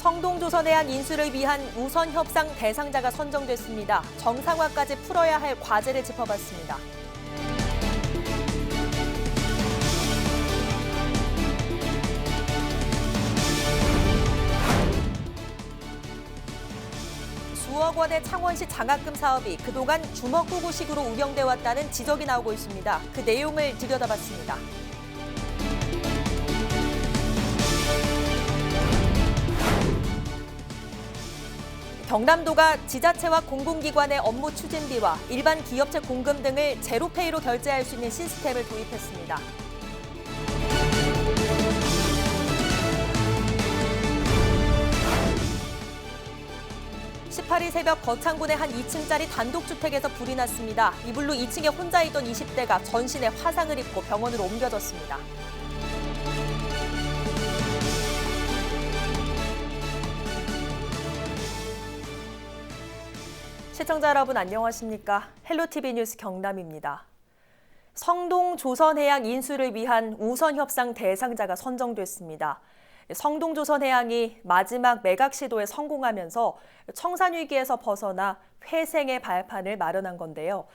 성동조선해양 인수를 위한 우선 협상 대상자가 선정됐습니다. 정상화까지 풀어야 할 과제를 짚어봤습니다. 수억 원의 창원시 장학금 사업이 그동안 주먹구구식으로 운영돼 왔다는 지적이 나오고 있습니다. 그 내용을 들여다봤습니다. 경남도가 지자체와 공공기관의 업무 추진비와 일반 기업체 공금 등을 제로페이로 결제할 수 있는 시스템을 도입했습니다. (18일) 새벽 거창군의 한 2층짜리 단독주택에서 불이 났습니다. 이 불로 2층에 혼자 있던 20대가 전신에 화상을 입고 병원으로 옮겨졌습니다. 시청자 여러분 안녕하십니까? 헬로티비 뉴스 경남입니다. 성동조선해양 인수를 위한 우선 협상 대상자가 선정됐습니다. 성동조선해양이 마지막 매각 시도에 성공하면서 청산위기에서 벗어나 회생의 발판을 마련한 건데요.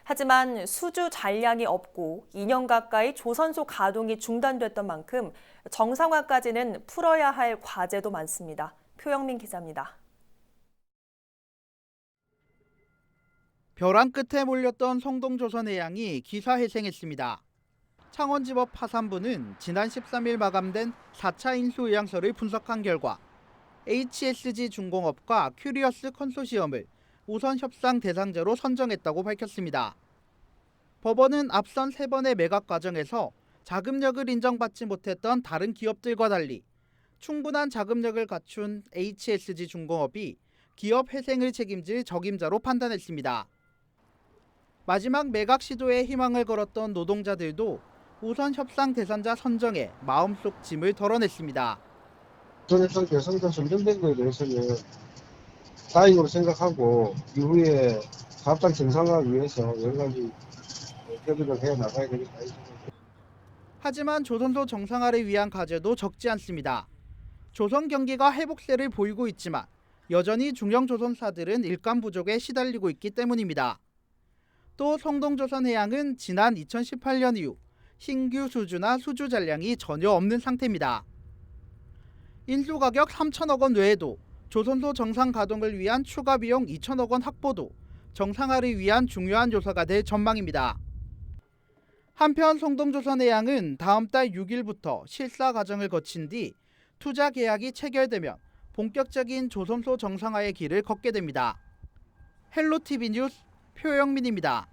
하지만 수주 잔량이 없고 2년 가까이 조선소 가동이 중단됐던 만큼 정상화까지는 풀어야 할 과제도 많습니다. 표영민 기자입니다. 벼랑 끝에 몰렸던 성동조선해양이 기사회생했습니다. 창원지법 파산부는 지난 13일 마감된 4차 인수 의향서를 분석한 결과 HSG 중공업과 큐리어스 컨소시엄을 우선 협상 대상자로 선정했다고 밝혔습니다. 법원은 앞선 3번의 매각 과정에서 자금력을 인정받지 못했던 다른 기업들과 달리 충분한 자금력을 갖춘 HSG 중공업이 기업 회생을 책임질 적임자로 판단했습니다. 마지막 매각 시도에 희망을 걸었던 노동자들도 우선 협상 대상자 선정에 마음속 짐을 덜어냈습니다. 우선 협상 대상자 선정된 것에 대해서는 다행으로 생각하고 이후에 사업장 정상화를 위해서 여러 가지 협의를 해 나가야 되겠다. 하지만 조선소 정상화를 위한 과제도 적지 않습니다. 조선 경기가 회복세를 보이고 있지만 여전히 중형 조선사들은 일감 부족에 시달리고 있기 때문입니다. 또 성동조선해양은 지난 2018년 이후 신규 수주나 수주 잔량이 전혀 없는 상태입니다. 인수 가격 3천억 원 외에도 조선소 정상 가동을 위한 추가 비용 2천억 원 확보도 정상화를 위한 중요한 요소가 될 전망입니다. 한편 성동조선해양은 다음 달 6일부터 실사 과정을 거친 뒤 투자 계약이 체결되면 본격적인 조선소 정상화의 길을 걷게 됩니다. 헬로티비 뉴스 표영민입니다.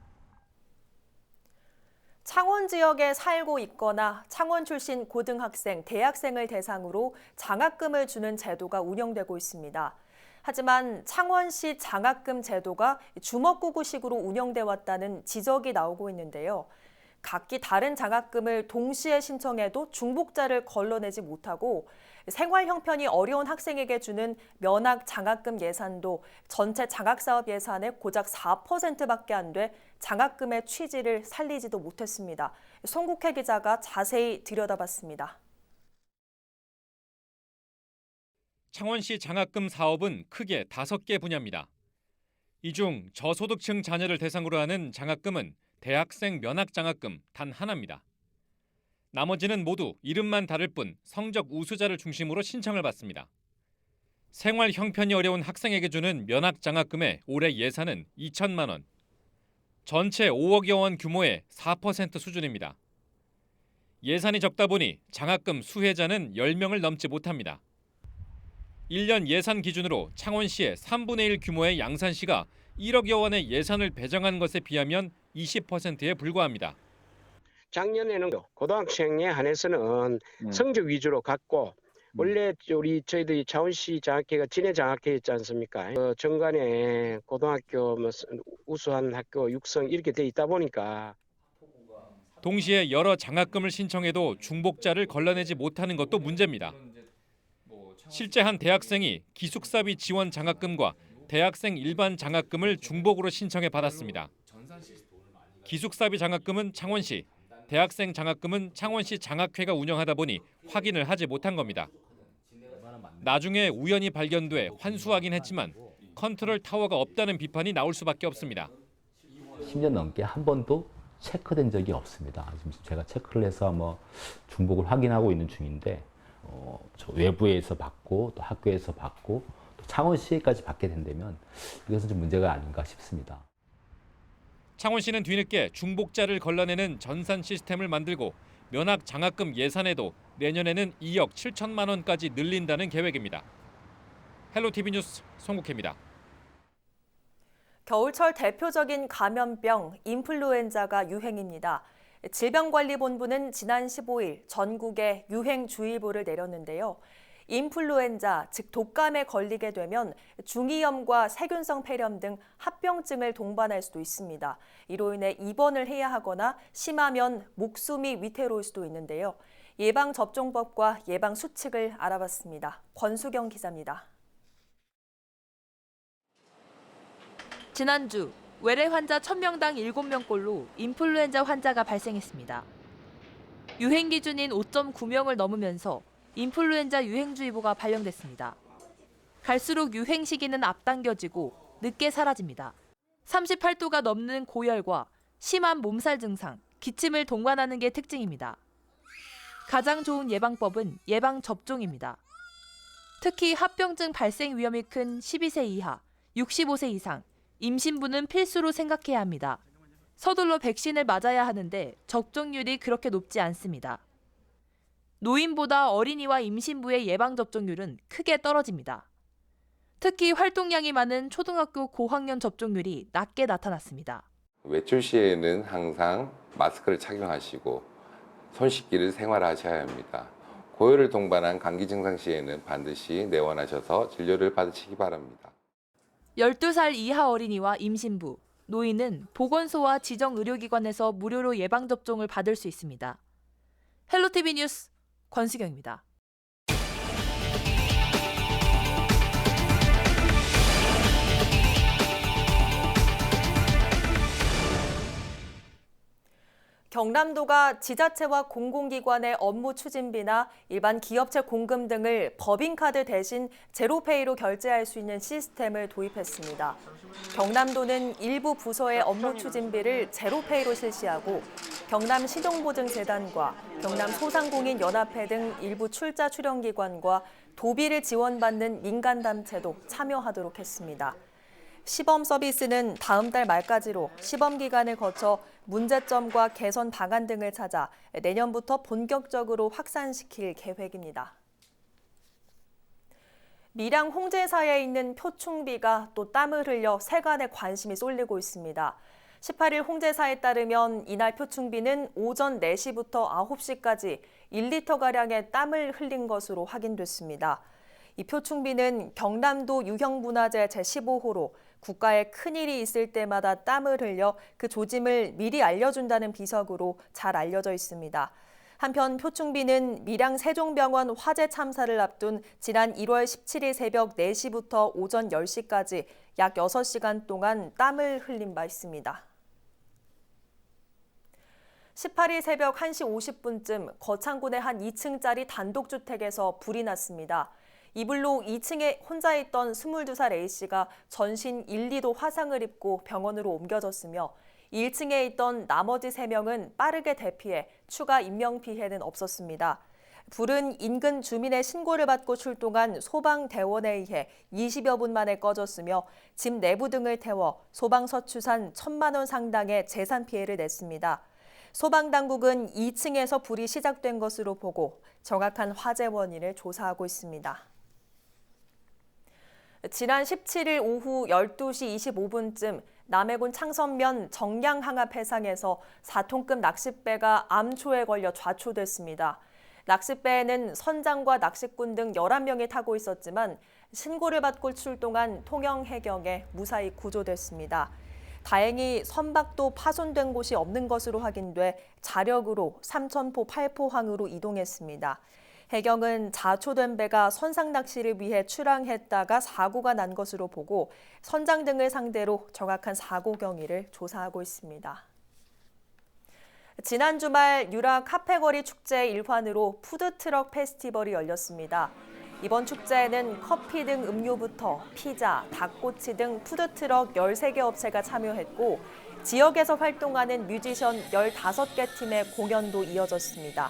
창원 지역에 살고 있거나 창원 출신 고등학생, 대학생을 대상으로 장학금을 주는 제도가 운영되고 있습니다. 하지만 창원시 장학금 제도가 주먹구구식으로 운영돼 왔다는 지적이 나오고 있는데요. 각기 다른 장학금을 동시에 신청해도 중복자를 걸러내지 못하고 생활 형편이 어려운 학생에게 주는 면학 장학금 예산도 전체 장학사업 예산의 고작 4%밖에 안 돼 장학금의 취지를 살리지도 못했습니다. 송국혜 기자가 자세히 들여다봤습니다. 창원시 장학금 사업은 크게 5개 분야입니다. 이 중 저소득층 자녀를 대상으로 하는 장학금은 대학생 면학장학금 단 하나입니다. 나머지는 모두 이름만 다를 뿐 성적 우수자를 중심으로 신청을 받습니다. 생활 형편이 어려운 학생에게 주는 면학장학금의 올해 예산은 2천만 원. 전체 5억여 원 규모의 4% 수준입니다. 예산이 적다 보니 장학금 수혜자는 10명을 넘지 못합니다. 1년 예산 기준으로 창원시의 3분의 1 규모의 양산시가 1억여 원의 예산을 배정한 것에 비하면 20%에 불과합니다. 작년에는 고등학생에 한해서는 성적 위주로 갔고 원래 저희들이 창원시 장학회가 진해 장학회였지 않습니까? 정관에 고등학교 우수한 학교 육성 이렇게 돼 있다 보니까 동시에 여러 장학금을 신청해도 중복자를 걸러내지 못하는 것도 문제입니다. 실제 한 대학생이 기숙사비 지원 장학금과 대학생 일반 장학금을 중복으로 신청해 받았습니다. 기숙사비 장학금은 창원시, 대학생 장학금은 창원시 장학회가 운영하다 보니 확인을 하지 못한 겁니다. 나중에 우연히 발견돼 환수하긴 했지만 컨트롤 타워가 없다는 비판이 나올 수밖에 없습니다. 10년 넘게 한 번도 체크된 적이 없습니다. 지금 제가 체크를 해서 중복을 확인하고 있는 중인데 저 외부에서 받고 또 학교에서 받고 또 창원시에까지 받게 된다면 이것은 좀 문제가 아닌가 싶습니다. 창원시는 뒤늦게 중복자를 걸러내는 전산 시스템을 만들고 면학 장학금 예산에도 내년에는 2억 7천만 원까지 늘린다는 계획입니다. 헬로티비 뉴스 송국혜입니다. 겨울철 대표적인 감염병 인플루엔자가 유행입니다. 질병관리본부는 지난 15일 전국에 유행주의보를 내렸는데요. 인플루엔자, 즉 독감에 걸리게 되면 중이염과 세균성 폐렴 등 합병증을 동반할 수도 있습니다. 이로 인해 입원을 해야 하거나 심하면 목숨이 위태로울 수도 있는데요. 예방접종법과 예방수칙을 알아봤습니다. 권수경 기자입니다. 지난주 외래 환자 1000명당 7명꼴로 인플루엔자 환자가 발생했습니다. 유행 기준인 5.9명을 넘으면서 인플루엔자 유행주의보가 발령됐습니다. 갈수록 유행 시기는 앞당겨지고 늦게 사라집니다. 38도가 넘는 고열과 심한 몸살 증상, 기침을 동반하는 게 특징입니다. 가장 좋은 예방법은 예방접종입니다. 특히 합병증 발생 위험이 큰 12세 이하, 65세 이상, 임신부는 필수로 생각해야 합니다. 서둘러 백신을 맞아야 하는데 접종률이 그렇게 높지 않습니다. 노인보다 어린이와 임신부의 예방접종률은 크게 떨어집니다. 특히 활동량이 많은 초등학교 고학년 접종률이 낮게 나타났습니다. 외출 시에는 항상 마스크를 착용하시고 손 씻기를 생활하셔야 합니다. 고열을 동반한 감기 증상 시에는 반드시 내원하셔서 진료를 받으시기 바랍니다. 12살 이하 어린이와 임신부, 노인은 보건소와 지정 의료기관에서 무료로 예방접종을 받을 수 있습니다. 헬로티비 뉴스 권수경입니다. 경남도가 지자체와 공공기관의 업무 추진비나 일반 기업체 공금 등을 법인카드 대신 제로페이로 결제할 수 있는 시스템을 도입했습니다. 경남도는 일부 부서의 업무 추진비를 제로페이로 실시하고 경남신용보증재단과 경남소상공인연합회 등 일부 출자 출연기관과 도비를 지원받는 민간단체도 참여하도록 했습니다. 시범 서비스는 다음 달 말까지로 시범 기간을 거쳐 문제점과 개선 방안 등을 찾아 내년부터 본격적으로 확산시킬 계획입니다. 밀양 홍제사에 있는 표충비가 또 땀을 흘려 세간에 관심이 쏠리고 있습니다. 18일 홍제사에 따르면 이날 표충비는 오전 4시부터 9시까지 1리터가량의 땀을 흘린 것으로 확인됐습니다. 이 표충비는 경남도 유형문화재 제15호로 국가에 큰일이 있을 때마다 땀을 흘려 그 조짐을 미리 알려준다는 비석으로 잘 알려져 있습니다. 한편 표충비는 밀양 세종병원 화재 참사를 앞둔 지난 1월 17일 새벽 4시부터 오전 10시까지 약 6시간 동안 땀을 흘린 바 있습니다. 18일 새벽 1시 50분쯤 거창군의 한 2층짜리 단독주택에서 불이 났습니다. 이 불로 2층에 혼자 있던 22살 A씨가 전신 1, 2도 화상을 입고 병원으로 옮겨졌으며 1층에 있던 나머지 3명은 빠르게 대피해 추가 인명피해는 없었습니다. 불은 인근 주민의 신고를 받고 출동한 소방대원에 의해 20여 분 만에 꺼졌으며 집 내부 등을 태워 소방서 추산 1,000만 원 상당의 재산 피해를 냈습니다. 소방당국은 2층에서 불이 시작된 것으로 보고 정확한 화재 원인을 조사하고 있습니다. 지난 17일 오후 12시 25분쯤 남해군 창선면 정량항합 해상에서 4톤급 낚싯배가 암초에 걸려 좌초됐습니다. 낚싯배에는 선장과 낚시꾼 등 11명이 타고 있었지만 신고를 받고 출동한 통영해경에 무사히 구조됐습니다. 다행히 선박도 파손된 곳이 없는 것으로 확인돼 자력으로 삼천포 8포항으로 이동했습니다. 해경은 자초된 배가 선상 낚시를 위해 출항했다가 사고가 난 것으로 보고 선장 등을 상대로 정확한 사고 경위를 조사하고 있습니다. 지난 주말 유라 카페거리 축제의 일환으로 푸드트럭 페스티벌이 열렸습니다. 이번 축제에는 커피 등 음료부터 피자, 닭꼬치 등 푸드트럭 13개 업체가 참여했고 지역에서 활동하는 뮤지션 15개 팀의 공연도 이어졌습니다.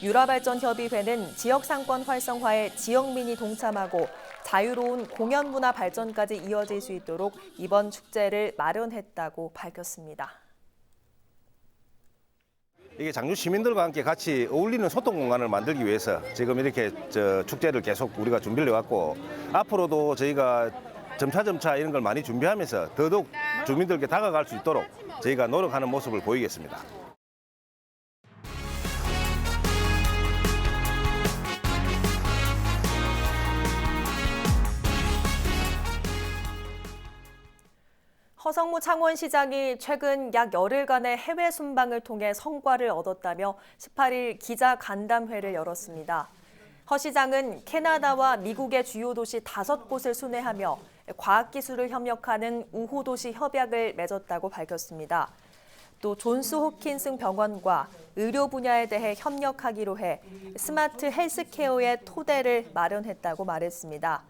유라발전협의회는 지역 상권 활성화에 지역민이 동참하고 자유로운 공연 문화 발전까지 이어질 수 있도록 이번 축제를 마련했다고 밝혔습니다. 이게 장주 시민들과 함께 같이 어울리는 소통 공간을 만들기 위해서 지금 이렇게 축제를 계속 우리가 준비를 해왔고 앞으로도 저희가 점차 이런 걸 많이 준비하면서 더더욱 주민들께 다가갈 수 있도록 저희가 노력하는 모습을 보이겠습니다. 허성무 창원시장이 최근 약 열흘간의 해외 순방을 통해 성과를 얻었다며 18일 기자 간담회를 열었습니다. 허 시장은 캐나다와 미국의 주요 도시 5곳을 순회하며 과학기술을 협력하는 우호도시 협약을 맺었다고 밝혔습니다. 또 존스 호킨슨 병원과 의료 분야에 대해 협력하기로 해 스마트 헬스케어의 토대를 마련했다고 말했습니다.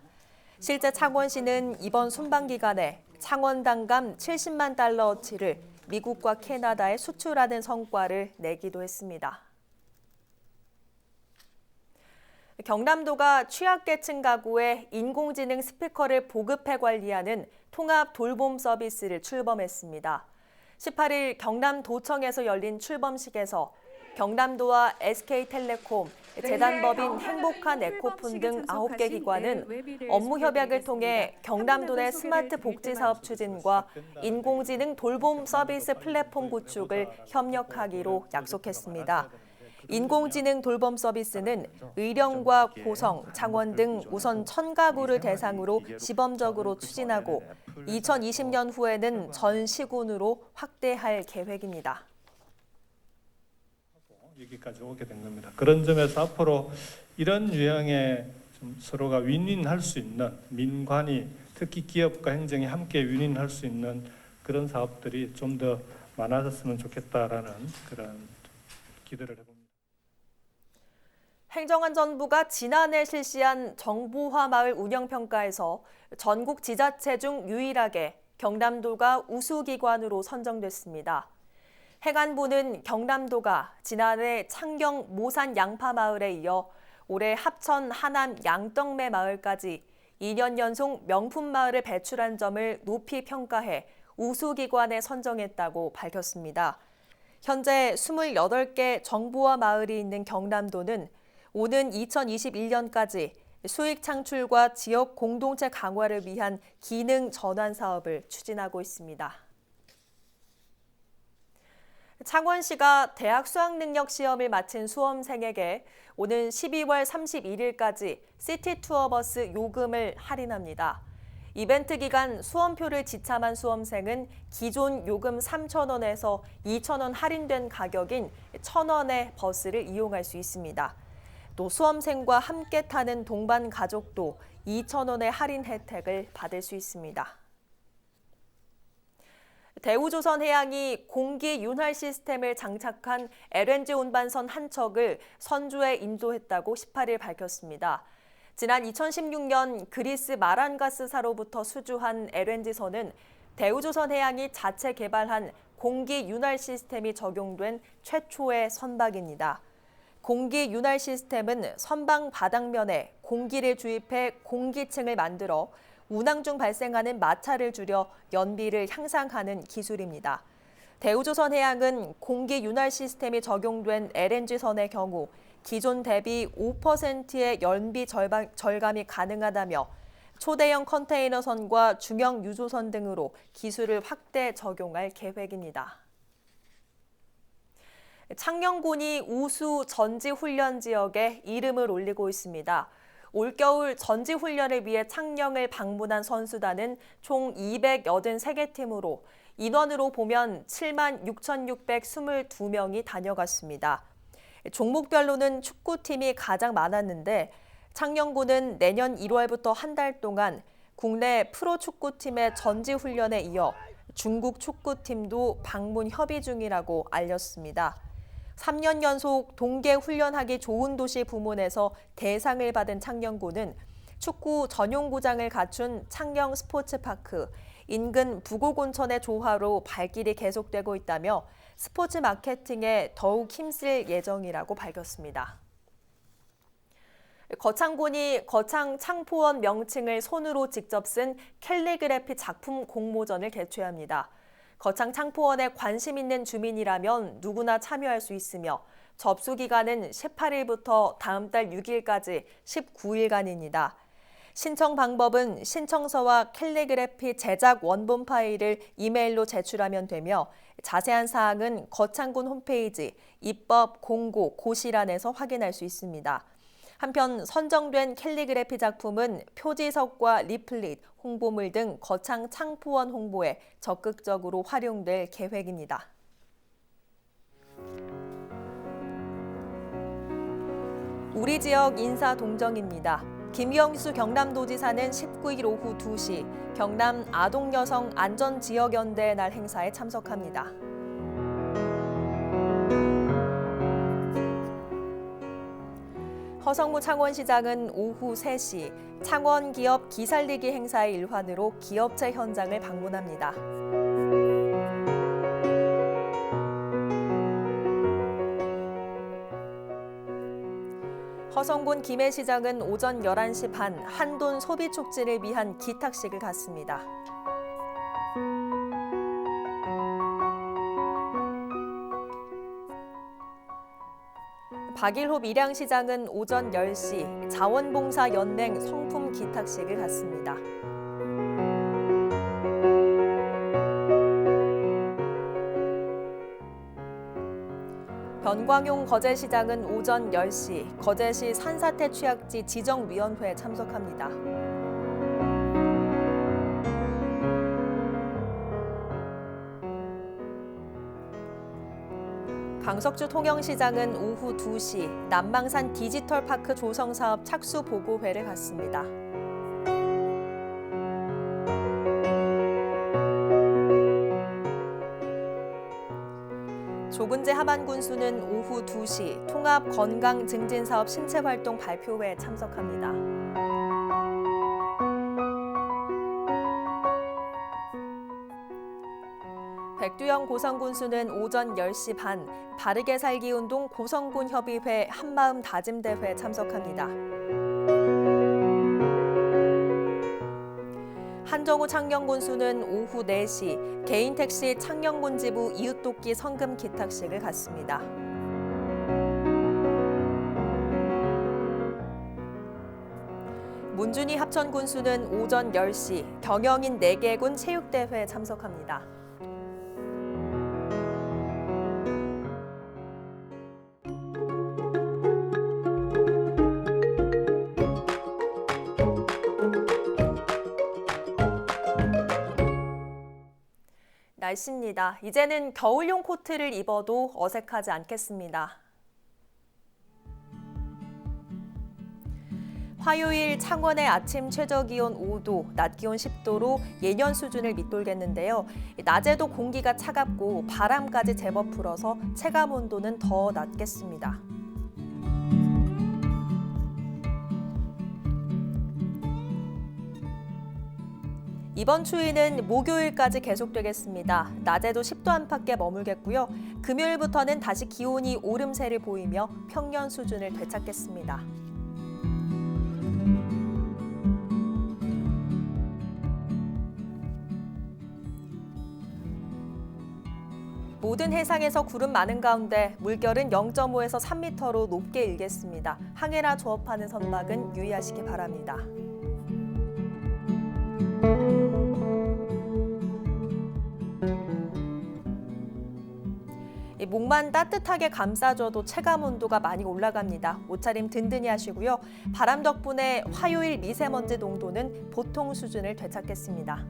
실제 창원시는 이번 순방 기간에 창원 단감 70만 달러어치를 미국과 캐나다에 수출하는 성과를 내기도 했습니다. 경남도가 취약계층 가구에 인공지능 스피커를 보급해 관리하는 통합 돌봄 서비스를 출범했습니다. 18일 경남도청에서 열린 출범식에서 경남도와 SK텔레콤, 재단법인 행복한 에코폰 등 9개 기관은 업무 협약을 통해 경남도 내 스마트 복지 사업 추진과 인공지능 돌봄 서비스 플랫폼 구축을 협력하기로 약속했습니다. 인공지능 돌봄 서비스는 의령과 고성, 창원 등 우선 1000가구를 대상으로 시범적으로 추진하고 2020년 후에는 전 시군으로 확대할 계획입니다. 여기까지 오게 된 겁니다. 그런 점에서 앞으로 이런 유형의 좀 서로가 윈윈할 수 있는 민관이 특히 기업과 행정이 함께 윈윈할 수 있는 그런 사업들이 좀 더 많아졌으면 좋겠다라는 그런 기대를 해봅니다. 행정안전부가 지난해 실시한 정보화 마을 운영평가에서 전국 지자체 중 유일하게 경남도가 우수기관으로 선정됐습니다. 행안부는 경남도가 지난해 창경 모산 양파마을에 이어 올해 합천 하남 양떡매 마을까지 2년 연속 명품마을을 배출한 점을 높이 평가해 우수기관에 선정했다고 밝혔습니다. 현재 28개 정보화 마을이 있는 경남도는 오는 2021년까지 수익 창출과 지역 공동체 강화를 위한 기능 전환 사업을 추진하고 있습니다. 창원시가 대학 수학능력 시험을 마친 수험생에게 오는 12월 31일까지 시티투어버스 요금을 할인합니다. 이벤트 기간 수험표를 지참한 수험생은 기존 요금 3,000원에서 2,000원 할인된 가격인 1,000원의 버스를 이용할 수 있습니다. 또 수험생과 함께 타는 동반 가족도 2,000원의 할인 혜택을 받을 수 있습니다. 대우조선해양이 공기 윤활 시스템을 장착한 LNG 운반선 한 척을 선주에 인도했다고 18일 밝혔습니다. 지난 2016년 그리스 마란가스사로부터 수주한 LNG선은 대우조선해양이 자체 개발한 공기 윤활 시스템이 적용된 최초의 선박입니다. 공기 윤활 시스템은 선박 바닥면에 공기를 주입해 공기층을 만들어 운항 중 발생하는 마찰을 줄여 연비를 향상하는 기술입니다. 대우조선해양은 공기 윤활 시스템이 적용된 LNG선의 경우 기존 대비 5%의 연비 절감이 가능하다며 초대형 컨테이너선과 중형 유조선 등으로 기술을 확대 적용할 계획입니다. 창녕군이 우수 전지훈련 지역에 이름을 올리고 있습니다. 올겨울 전지훈련을 위해 창녕을 방문한 선수단은 총 283개 팀으로 인원으로 보면 76,622명이 다녀갔습니다. 종목별로는 축구팀이 가장 많았는데 창녕군은 내년 1월부터 한 달 동안 국내 프로축구팀의 전지훈련에 이어 중국 축구팀도 방문 협의 중이라고 알렸습니다. 3년 연속 동계 훈련하기 좋은 도시 부문에서 대상을 받은 창녕군은 축구 전용구장을 갖춘 창녕 스포츠파크, 인근 부곡온천의 조화로 발길이 계속되고 있다며 스포츠 마케팅에 더욱 힘쓸 예정이라고 밝혔습니다. 거창군이 거창 창포원 명칭을 손으로 직접 쓴 캘리그래피 작품 공모전을 개최합니다. 거창 창포원에 관심 있는 주민이라면 누구나 참여할 수 있으며 접수 기간은 18일부터 다음 달 6일까지 19일간입니다. 신청 방법은 신청서와 캘리그래피 제작 원본 파일을 이메일로 제출하면 되며 자세한 사항은 거창군 홈페이지 입법 공고 고시란에서 확인할 수 있습니다. 한편 선정된 캘리그래피 작품은 표지석과 리플릿, 홍보물 등 거창 창포원 홍보에 적극적으로 활용될 계획입니다. 우리 지역 인사 동정입니다. 김경수 경남도지사는 19일 오후 2시 경남 아동여성 안전지역연대의 날 행사에 참석합니다. 허성무 창원시장은 오후 3시 창원 기업 기살리기 행사의 일환으로 기업체 현장을 방문합니다. 허성군 김해시장은 오전 11시 반 한돈 소비 촉진을 위한 기탁식을 갖습니다. 박일홉 밀양시장은 오전 10시 자원봉사연맹 성품 기탁식을 갖습니다. 변광용 거제시장은 오전 10시 거제시 산사태 취약지 지정위원회에 참석합니다. 강석주 통영시장은 오후 2시 남방산 디지털파크 조성사업 착수보고회를 갖습니다. 조근재 하만군수는 오후 2시 통합건강증진사업 신체활동 발표회에 참석합니다. 백두영 고성군수는 오전 10시 반 바르게 살기 운동 고성군 협의회 한마음 다짐대회에 참석합니다. 한정우 창녕군수는 오후 4시 개인택시 창녕군 지부 이웃돕기 성금 기탁식을 갖습니다. 문준희 합천군수는 오전 10시 경영인 4개군 체육대회에 참석합니다. 날씨입니다. 이제는 겨울용 코트를 입어도 어색하지 않겠습니다. 화요일 창원의 아침 최저기온 5도, 낮 기온 10도로 예년 수준을 밑돌겠는데요. 낮에도 공기가 차갑고 바람까지 제법 불어서 체감 온도는 더 낮겠습니다. 이번 추위는 목요일까지 계속되겠습니다. 낮에도 10도 안팎에 머물겠고요. 금요일부터는 다시 기온이 오름세를 보이며 평년 수준을 되찾겠습니다. 모든 해상에서 구름 많은 가운데 물결은 0.5에서 3m로 높게 일겠습니다. 항해나 조업하는 선박은 유의하시기 바랍니다. 목만 따뜻하게 감싸줘도 체감 온도가 많이 올라갑니다. 옷차림 든든히 하시고요. 바람 덕분에 화요일 미세먼지 농도는 보통 수준을 되찾겠습니다.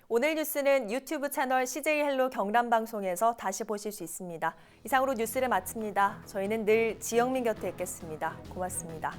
오늘 뉴스는 유튜브 채널 CJ 헬로 경남방송에서 다시 보실 수 있습니다. 이상으로 뉴스를 마칩니다. 저희는 늘 지영민 곁에 있겠습니다. 고맙습니다.